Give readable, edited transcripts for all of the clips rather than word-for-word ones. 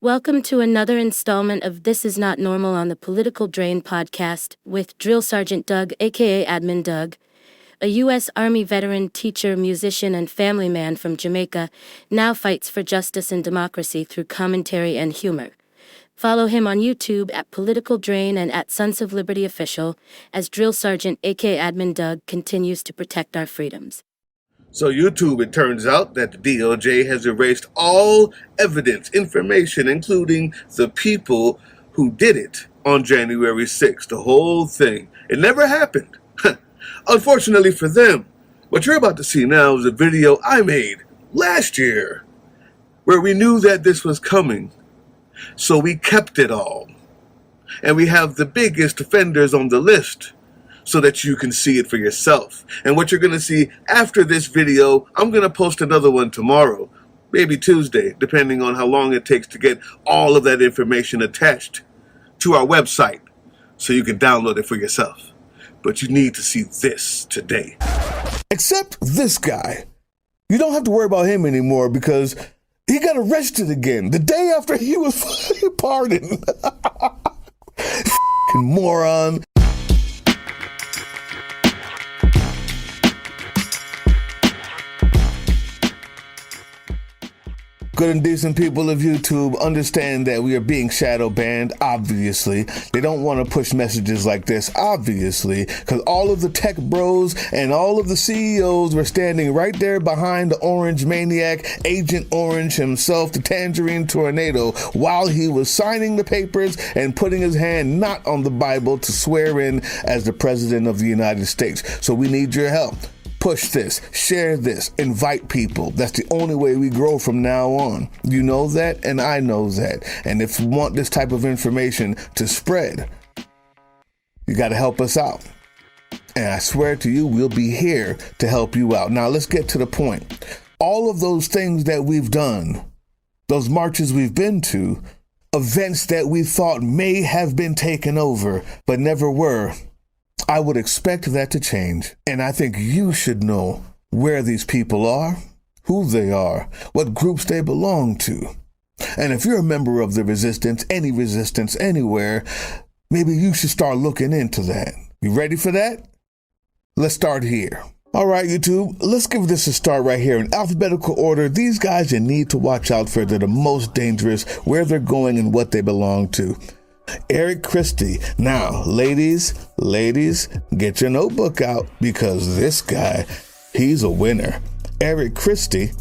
Welcome to another installment of This Is Not Normal on the Political Drain podcast with Drill Sergeant Doug, aka Admin Doug, a U.S. Army veteran, teacher, musician, and family man from Jamaica, now fights for justice and democracy through commentary and humor. Follow him on YouTube at Political Drain and at Sons of Liberty Official as Drill Sergeant, aka Admin Doug, continues to protect our freedoms. So YouTube, it turns out that the DOJ has erased all evidence, information, including the people who did it on January 6th, the whole thing. It never happened. Unfortunately for them, what you're about to see now is a video I made last year where we knew that this was coming. So we kept it all. And we have the biggest offenders on the list, so that you can see it for yourself. And what you're going to see after this video, I'm going to post another one tomorrow, maybe Tuesday, depending on how long it takes to get all of that information attached to our website so you can download it for yourself. But you need to see this today. Except this guy. You don't have to worry about him anymore because he got arrested again the day after he was pardoned. Moron. Good and decent people of YouTube understand that we are being shadow banned, obviously. They don't want to push messages like this, obviously, because all of the tech bros and all of the CEOs were standing right there behind the orange maniac, Agent Orange himself, the Tangerine Tornado, while he was signing the papers and putting his hand not on the Bible to swear in as the President of the United States. So we need your help. Push this, share this, invite people. That's the only way we grow from now on. You know that, and I know that. And if you want this type of information to spread, you got to help us out. And I swear to you, we'll be here to help you out. Now, let's get to the point. All of those things that we've done, those marches we've been to, events that we thought may have been taken over, but never were, I would expect that to change. And I think you should know where these people are, who they are, what groups they belong to. And if you're a member of the resistance, any resistance anywhere, maybe you should start looking into that. You ready for that? Let's start here. All right, YouTube, let's give this a start right here in alphabetical order. These guys you need to watch out for. They're the most dangerous, where they're going and what they belong to. Eric Christie. Now, ladies, get your notebook out because this guy, he's a winner. Eric Christie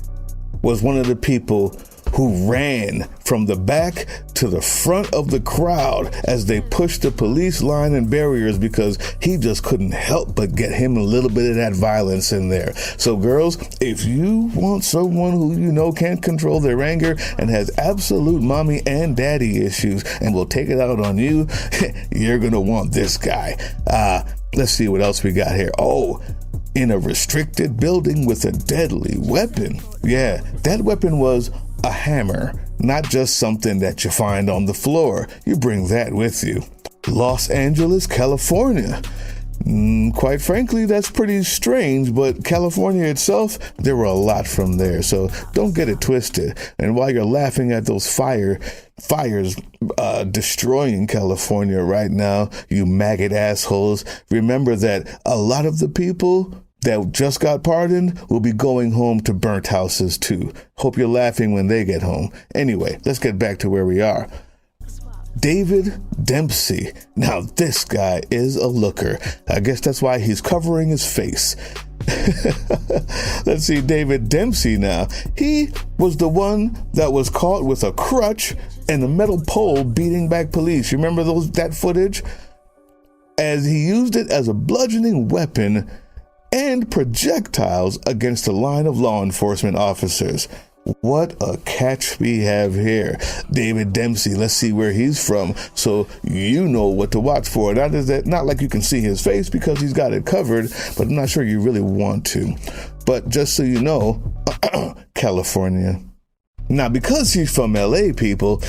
was one of the people who ran from the back to the front of the crowd as they pushed the police line and barriers because he just couldn't help but get him a little bit of that violence in there. So girls, if you want someone who you know can't control their anger and has absolute mommy and daddy issues and will take it out on you, you're gonna want this guy. Let's see what else we got here. Oh, in a restricted building with a deadly weapon. Yeah, that weapon was a hammer, not just something that you find on the floor. You bring that with you. Los Angeles, California. Quite frankly, that's pretty strange, but California itself, there were a lot from there, so don't get it twisted. And while you're laughing at those fires destroying California right now, you maggot assholes, remember that a lot of the people that just got pardoned will be going home to burnt houses too. Hope you're laughing when they get home. Anyway, let's get back to where we are. David Dempsey. Now this guy is a looker. I guess that's why he's covering his face. Let's see, David Dempsey now. He was the one that was caught with a crutch and a metal pole beating back police. You remember that footage? As he used it as a bludgeoning weapon and projectiles against a line of law enforcement officers. What a catch we have here. David Dempsey, let's see where he's from so you know what to watch for. Not like you can see his face because he's got it covered, but I'm not sure you really want to. But just so you know, California. Now, because he's from LA, people,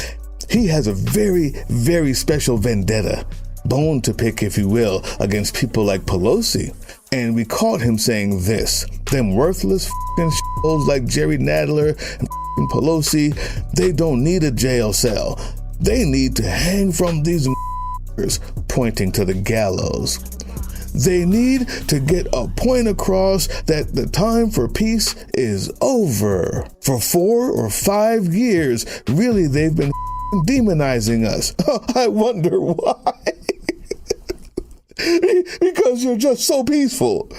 he has a very, very special vendetta, bone to pick, if you will, against people like Pelosi. And we caught him saying this: them worthless f***ing sh**os like Jerry Nadler and Pelosi, they don't need a jail cell. They need to hang from these pointing to the gallows. They need to get a point across that the time for peace is over. For 4 or 5 years, really, they've been demonizing us. I wonder why. Because you're just so peaceful.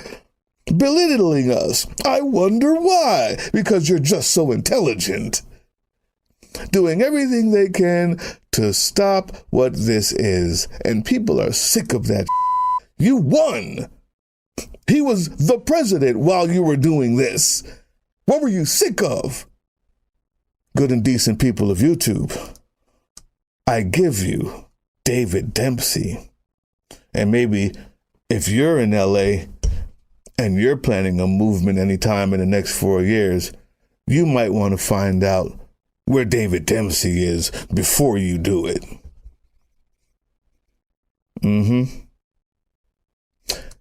Belittling us. I wonder why. Because you're just so intelligent. Doing everything they can to stop what this is. And people are sick of that. You won. He was the president while you were doing this. What were you sick of? Good and decent people of YouTube, I give you David Dempsey. And maybe if you're in LA and you're planning a movement anytime in the next 4 years, you might want to find out where David Dempsey is before you do it.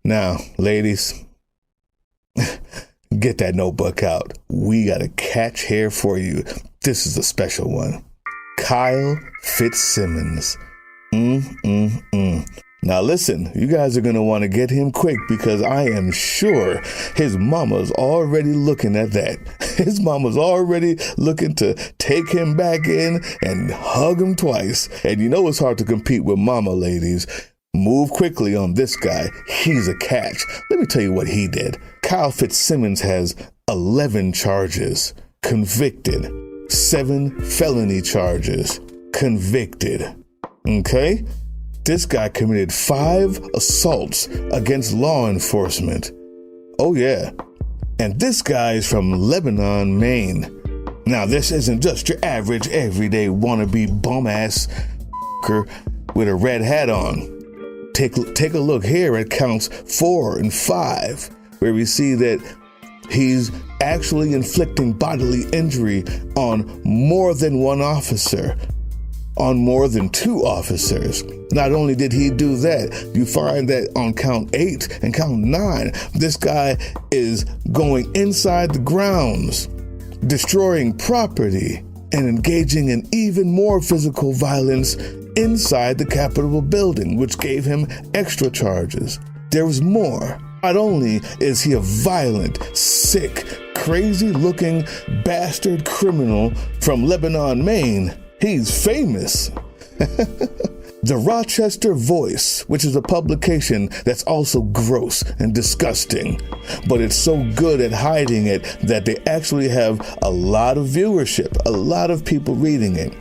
Now, ladies, get that notebook out. We got a catch here for you. This is a special one. Kyle Fitzsimmons. Now listen, you guys are going to want to get him quick because I am sure his mama's already looking at that. His mama's already looking to take him back in and hug him twice. And you know it's hard to compete with mama, ladies. Move quickly on this guy. He's a catch. Let me tell you what he did. Kyle Fitzsimmons has 11 charges, convicted. 7 felony charges, convicted. Okay? This guy committed 5 assaults against law enforcement. Oh yeah. And this guy is from Lebanon, Maine. Now this isn't just your average everyday wannabe bum-ass with a red hat on. Take a look here at counts 4 and 5, where we see that he's actually inflicting bodily injury on more than one officer, on more than 2 officers. Not only did he do that, you find that on count 8 and count 9, this guy is going inside the grounds, destroying property, and engaging in even more physical violence inside the Capitol building, which gave him extra charges. There was more. Not only is he a violent, sick, crazy-looking bastard criminal from Lebanon, Maine, he's famous. The Rochester Voice, which is a publication that's also gross and disgusting, but it's so good at hiding it that they actually have a lot of viewership, a lot of people reading it.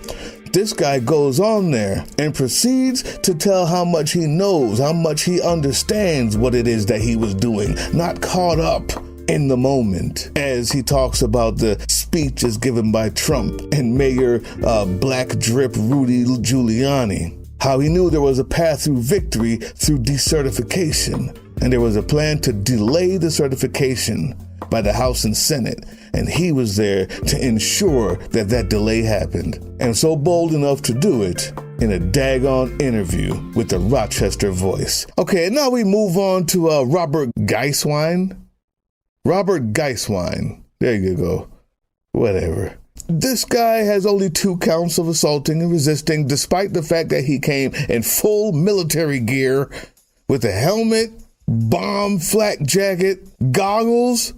This guy goes on there and proceeds to tell how much he knows, how much he understands what it is that he was doing, not caught up in the moment, as he talks about the speeches given by Trump and Mayor Black Drip Rudy Giuliani. How he knew there was a path through victory through decertification, and there was a plan to delay the certification by the House and Senate, and he was there to ensure that that delay happened, and so bold enough to do it in a daggone interview with the Rochester Voice. Okay, and now we move on to Robert Geiswein. Robert Geiswein. There you go. Whatever. This guy has only 2 counts of assaulting and resisting, despite the fact that he came in full military gear with a helmet, bomb flak jacket, goggles.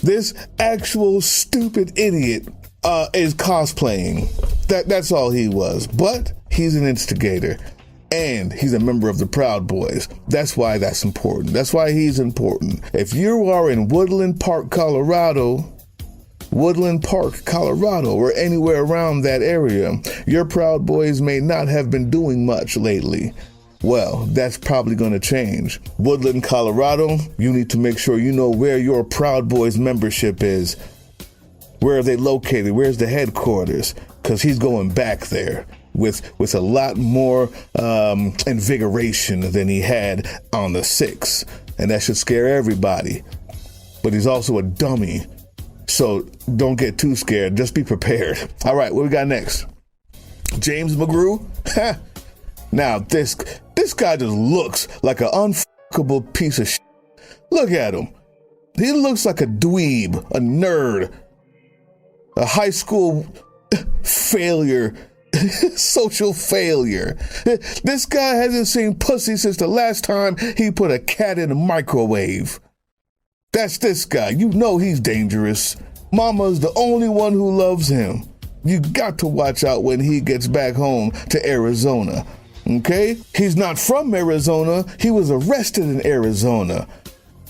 This actual stupid idiot is cosplaying. That's all he was. But he's an instigator. And he's a member of the Proud Boys. That's why that's important. That's why he's important. If you are in Woodland Park, Colorado, or anywhere around that area, your Proud Boys may not have been doing much lately. Well, that's probably going to change. Woodland, Colorado, you need to make sure you know where your Proud Boys membership is. Where are they located? Where's the headquarters? Because he's going back there with a lot more invigoration than he had on the 6th. And that should scare everybody. But he's also a dummy. So don't get too scared. Just be prepared. All right, what we got next? James McGrew? Now, this guy just looks like an unfuckable piece of shit. Look at him. He looks like a dweeb, a nerd, a high school failure, social failure. This guy hasn't seen pussy since the last time he put a cat in a microwave. That's this guy. You know he's dangerous. Mama's the only one who loves him. You got to watch out when he gets back home to Arizona. Okay? He's not from Arizona. He was arrested in Arizona.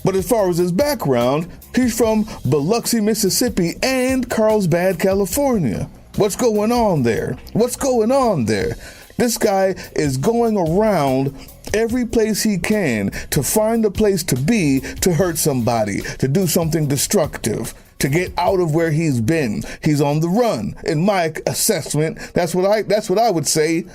But as far as his background, he's from Biloxi, Mississippi and Carlsbad, California. What's going on there? What's going on there? This guy is going around every place he can to find a place to be, to hurt somebody, to do something destructive, to get out of where he's been. He's on the run. In my assessment, that's what I would say.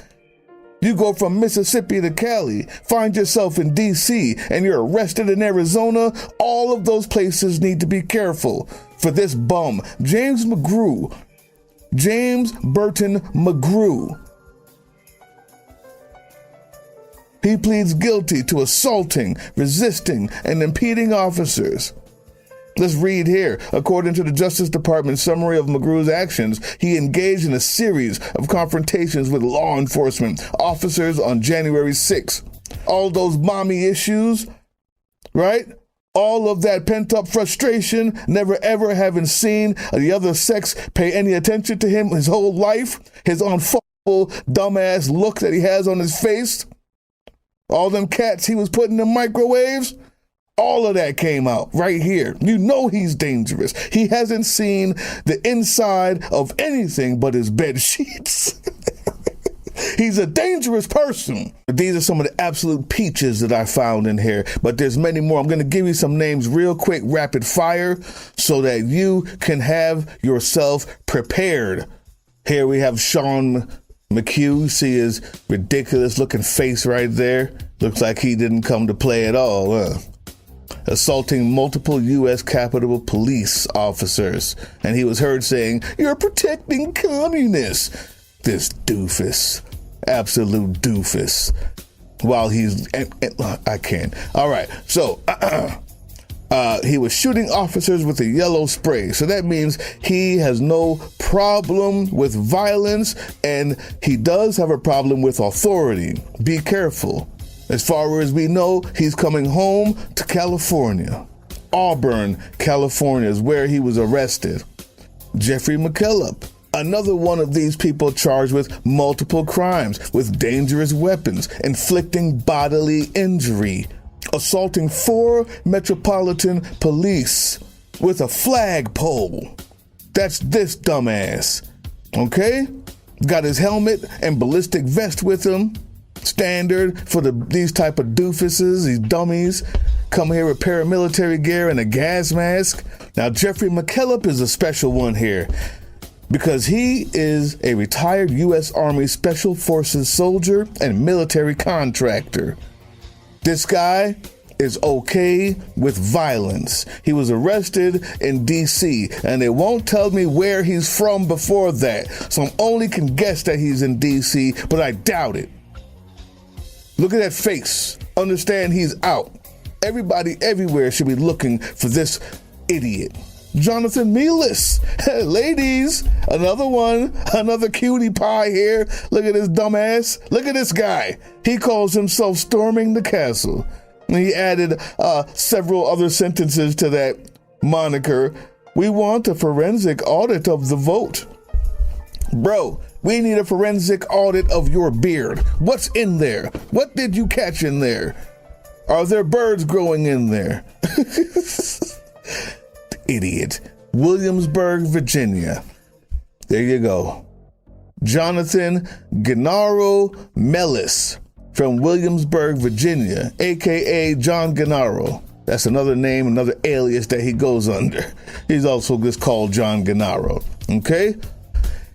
You go from Mississippi to Cali, find yourself in D.C., and you're arrested in Arizona. All of those places need to be careful for this bum, James Burton McGrew. He pleads guilty to assaulting, resisting, and impeding officers. Let's read here. According to the Justice Department summary of McGrew's actions, he engaged in a series of confrontations with law enforcement officers on January 6th. All those mommy issues, right? All of that pent-up frustration, never ever having seen the other sex pay any attention to him his whole life, his unfuckable, dumbass look that he has on his face, all them cats he was putting in microwaves, all of that came out right here. You know he's dangerous. He hasn't seen the inside of anything but his bed sheets. He's a dangerous person. These are some of the absolute peaches that I found in here, but there's many more. I'm going to give you some names real quick, rapid fire, so that you can have yourself prepared. Here we have Sean McHugh. See his ridiculous looking face right there? Looks like he didn't come to play at all, huh? Assaulting multiple U.S. Capitol Police officers. And he was heard saying, "You're protecting communists." This doofus. Absolute doofus. While he's... I can't. All right. So, he was shooting officers with a yellow spray. So that means he has no problem with violence, and he does have a problem with authority. Be careful. As far as we know, he's coming home to California. Auburn, California is where he was arrested. Jeffrey McKillop, another one of these people charged with multiple crimes, with dangerous weapons, inflicting bodily injury, assaulting 4 Metropolitan Police with a flagpole. That's this dumbass. Okay? Got his helmet and ballistic vest with him. Standard for these type of doofuses, these dummies. Come here with paramilitary gear and a gas mask. Now, Jeffrey McKillop is a special one here because he is a retired U.S. Army Special Forces soldier and military contractor. This guy is okay with violence. He was arrested in D.C., and they won't tell me where he's from before that, so I only can guess that he's in D.C., but I doubt it. Look at that face. Understand he's out. Everybody everywhere should be looking for this idiot. Jonathan Mealis. Ladies, another one, another cutie pie here. Look at this dumbass. Look at this guy. He calls himself storming the castle. And he added several other sentences to that moniker. We want a forensic audit of the vote. Bro, we need a forensic audit of your beard. What's in there? What did you catch in there? Are there birds growing in there? Idiot. Williamsburg, Virginia. There you go. Jonathan Gennaro Mellis from Williamsburg, Virginia, a.k.a. John Gennaro. That's another name, another alias that he goes under. He's also just called John Gennaro. Okay?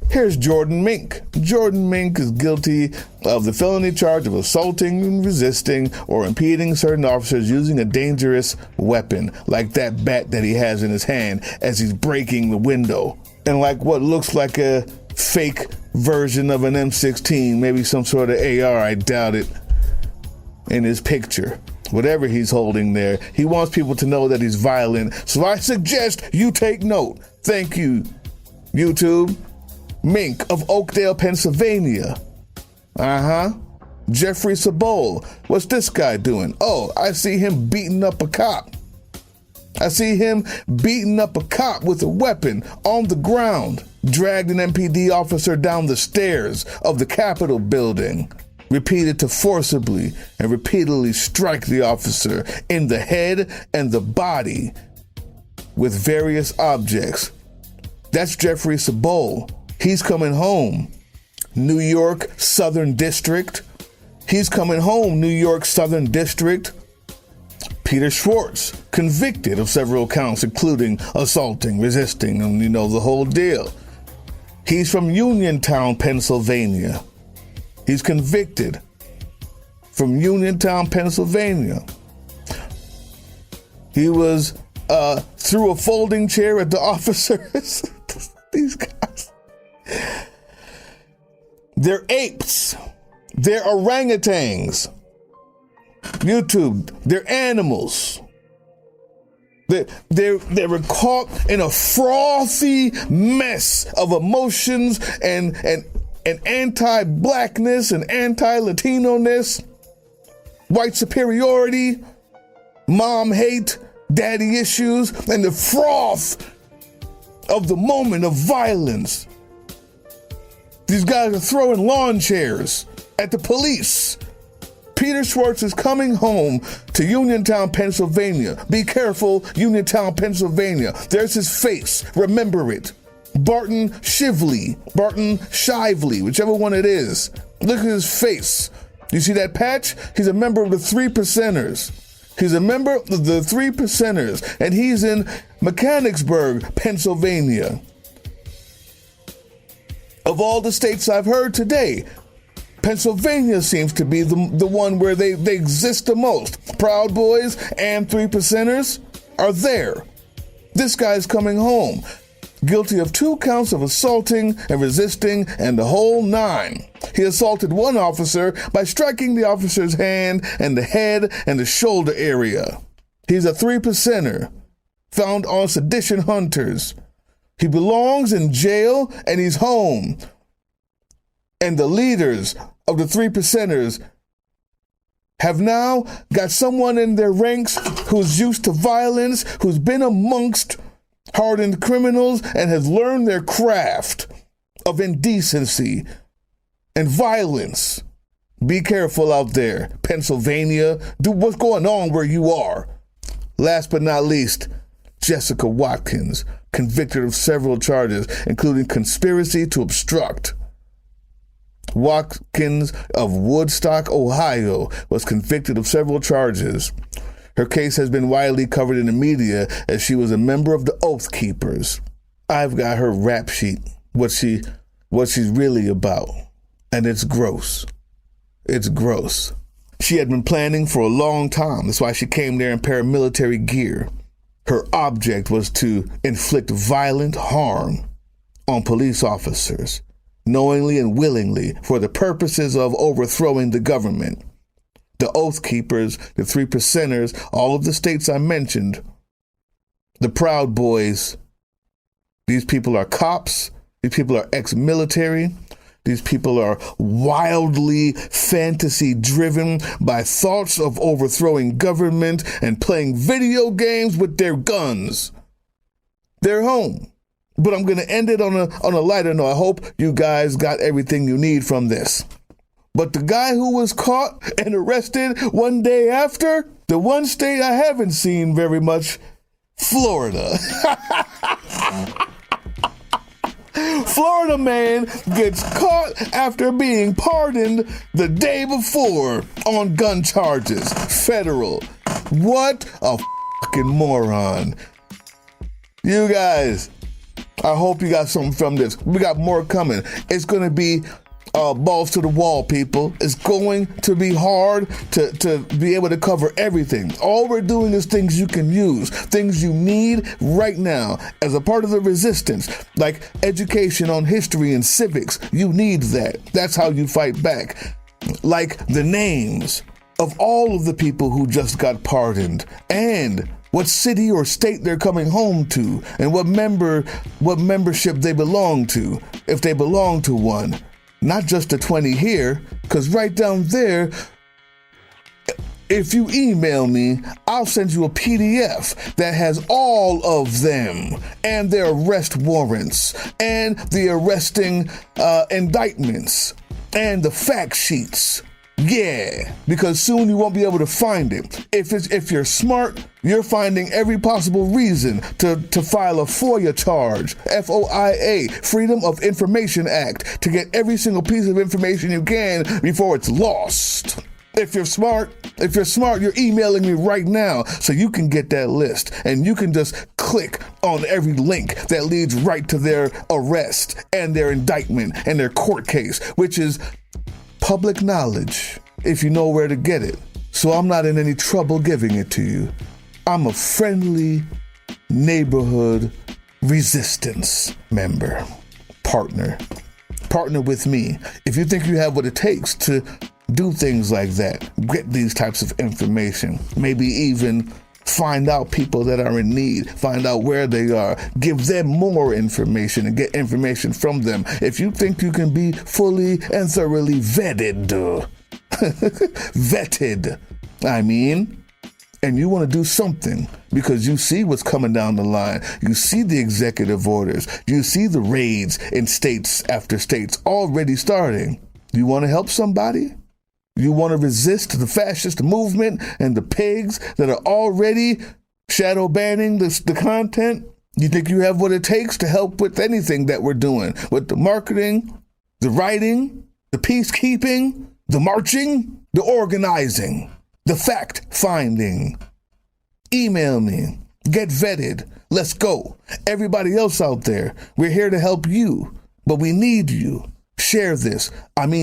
Here's Jordan Mink. Jordan Mink is guilty of the felony charge of assaulting, resisting, or impeding certain officers using a dangerous weapon, like that bat that he has in his hand as he's breaking the window, and like what looks like a fake version of an M16, maybe some sort of AR, I doubt it, in his picture. whatever he's holding there. He wants people to know that he's violent. So I suggest you take note. Thank you, YouTube. Mink of Oakdale, Pennsylvania. Jeffrey Sabol. What's this guy doing? Oh, I see him beating up a cop. I see him beating up a cop with a weapon on the ground. Dragged an MPD officer down the stairs of the Capitol building. Repeated to forcibly and repeatedly strike the officer in the head and the body with various objects. That's Jeffrey Sabol. He's coming home. New York Southern District. He's coming home, New York Southern District. Peter Schwartz, convicted of several counts, including assaulting, resisting, and the whole deal. He's from Uniontown, Pennsylvania. He's convicted from Uniontown, Pennsylvania. He was threw a folding chair at the officers. These guys. They're apes. They're orangutans. YouTube, they're animals. They were caught in a frothy mess of emotions and anti-blackness and anti-Latino-ness, white superiority, mom hate, daddy issues, and the froth of the moment of violence. These guys are throwing lawn chairs at the police. Peter Schwartz is coming home to Uniontown, Pennsylvania. Be careful, Uniontown, Pennsylvania. There's his face. Remember it. Barton Shively, whichever one it is. Look at his face. You see that patch? He's a member of the Three Percenters. He's a member of the Three Percenters, and he's in Mechanicsburg, Pennsylvania. Of all the states I've heard today, Pennsylvania seems to be the one where they exist the most. Proud Boys and Three Percenters are there. This guy's coming home, guilty of 2 counts of assaulting and resisting and the whole 9. He assaulted one officer by striking the officer's hand and the head and the shoulder area. He's a 3 percenter, found on Sedition Hunters. He belongs in jail and he's home. And the leaders of the 3 percenters have now got someone in their ranks who's used to violence, who's been amongst hardened criminals and has learned their craft of indecency and violence. Be careful out there, Pennsylvania. Do what's going on where you are. Last but not least, Jessica Watkins, convicted of several charges, including conspiracy to obstruct. Watkins of Woodstock, Ohio, was convicted of several charges. Her case has been widely covered in the media as she was a member of the Oath Keepers. I've got her rap sheet, what she's really about, and it's gross. It's gross. She had been planning for a long time. That's why she came there in paramilitary gear. Her object was to inflict violent harm on police officers, knowingly and willingly, for the purposes of overthrowing the government. The Oath Keepers, the 3 percenters, all of the states I mentioned, the Proud Boys, these people are cops, these people are ex-military, these people are wildly fantasy-driven by thoughts of overthrowing government and playing video games with their guns. They're home. But I'm going to end it on a lighter note. I hope you guys got everything you need from this. But the guy who was caught and arrested one day after, the one state I haven't seen very much, Florida. Florida man gets caught after being pardoned the day before on gun charges. Federal. What a fucking moron. You guys, I hope you got something from this. We got more coming. It's going to be balls to the wall, people. It's going to be hard to be able to cover everything. All we're doing is things you can use, things you need right now as a part of the resistance, like education on history and civics. You need that. That's how you fight back. Like the names of all of the people who just got pardoned, and what city or state they're coming home to, and what membership they belong to, if they belong to one. Not just the 20 here, because right down there, if you email me, I'll send you a PDF that has all of them and their arrest warrants and the arresting indictments and the fact sheets. Yeah, because soon you won't be able to find it. If you're smart, you're finding every possible reason to file a FOIA charge, FOIA, Freedom of Information Act, to get every single piece of information you can before it's lost. If you're smart, you're emailing me right now so you can get that list and you can just click on every link that leads right to their arrest and their indictment and their court case, which is public knowledge if you know where to get it. So I'm not in any trouble giving it to you. I'm a friendly neighborhood resistance member, partner with me. If you think you have what it takes to do things like that, get these types of information, maybe even find out people that are in need, find out where they are, give them more information and get information from them. If you think you can be fully and thoroughly vetted, and you want to do something because you see what's coming down the line, you see the executive orders, you see the raids in states after states already starting. You want to help somebody? You want to resist the fascist movement and the pigs that are already shadow banning the content? You think you have what it takes to help with anything that we're doing? With the marketing, the writing, the peacekeeping, the marching, the organizing, the fact-finding. Email me. Get vetted. Let's go. Everybody else out there, we're here to help you, but we need you. Share this.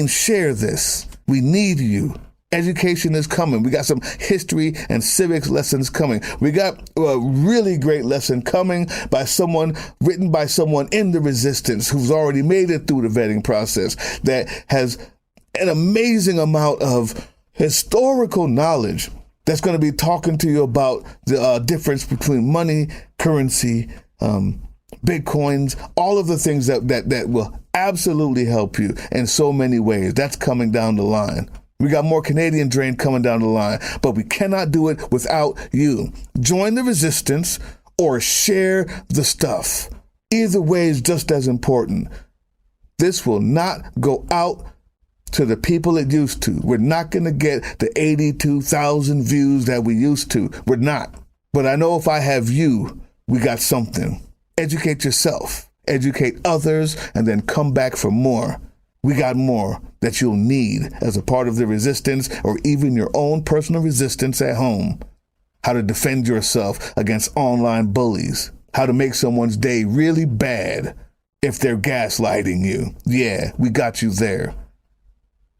Share this. We need you. Education is coming. We got some history and civics lessons coming. We got a really great lesson coming written by someone in the resistance who's already made it through the vetting process, that has an amazing amount of historical knowledge, that's going to be talking to you about the difference between money, currency, Bitcoins, all of the things that will absolutely help you in so many ways. That's coming down the line. We got more Canadian Drain coming down the line, but we cannot do it without you. Join the resistance or share the stuff. Either way is just as important. This will not go out to the people it used to. We're not going to get the 82,000 views that we used to. We're not. But I know if I have you, we got something. Educate yourself, educate others, and then come back for more. We got more that you'll need as a part of the resistance, or even your own personal resistance at home. How to defend yourself against online bullies. How to make someone's day really bad if they're gaslighting you. Yeah, we got you there.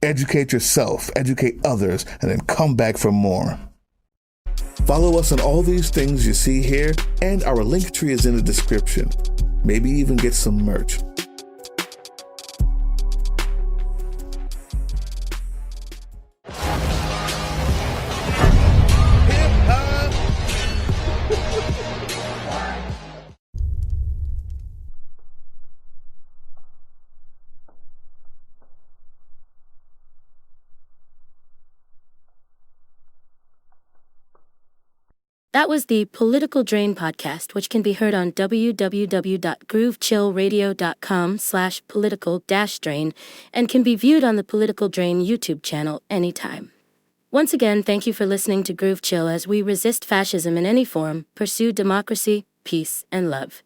Educate yourself, educate others, and then come back for more. Follow us on all these things you see here, and our link tree is in the description. Maybe even get some merch. That was the Political Drain podcast, which can be heard on www.groovechillradio.com/political-drain and can be viewed on the Political Drain YouTube channel anytime. Once again, thank you for listening to Groove Chill as we resist fascism in any form, pursue democracy, peace, and love.